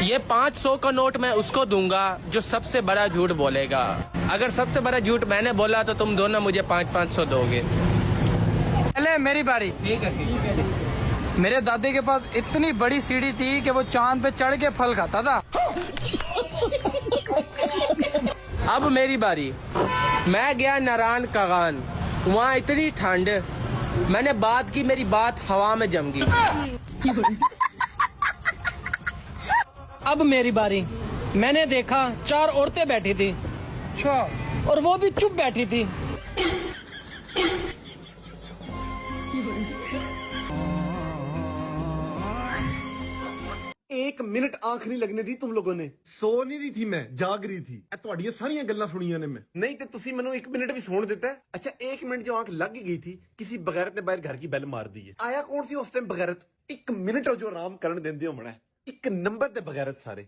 ये 500 का नोट मैं उसको दूंगा जो सबसे बड़ा झूठ बोलेगा। अगर सबसे बड़ा झूठ मैंने बोला तो तुम दोनों मुझे 500 दोगे। पहले मेरी बारी। ठीक है। मेरे दादी के पास इतनी बड़ी सीढ़ी थी कि वो चांद पे चढ़ के फल खाता था। अब मेरी बारी। मैं गया नारायण कागान, वहाँ इतनी ठंड, मैंने बात की, मेरी बात हवा में जम गई। अब मेरी बारी। मैंने देखा 4 औरतें बैठी थी। अच्छा। और वो भी चुप बैठी थी। एक मिनट आंख नहीं लगने दी तुम लोगों ने। ਸੋ ਨਹੀਂ ਰਹੀ ਥੀ ਮੈਂ ਜਾਗ ਰਹੀ ਥੀ ਇਹ ਤੁਹਾਡੀਆਂ ਸਾਰੀਆਂ ਗੱਲਾਂ ਸੁਣੀਆਂ ਨੇ ਮੈਂ नहीं तो तुसी मनु 1 मिनट भी सोने देता है। अच्छा 1 मिनट जो आंख लग गई थी, किसी बगैरत ने बाहर घर की बेल मार दी है। आया कौन सी उस टाइम बगैरत? 1 मिनट जो आराम करने देंदे हो मना 1 नंबर ते बगैरत सारे।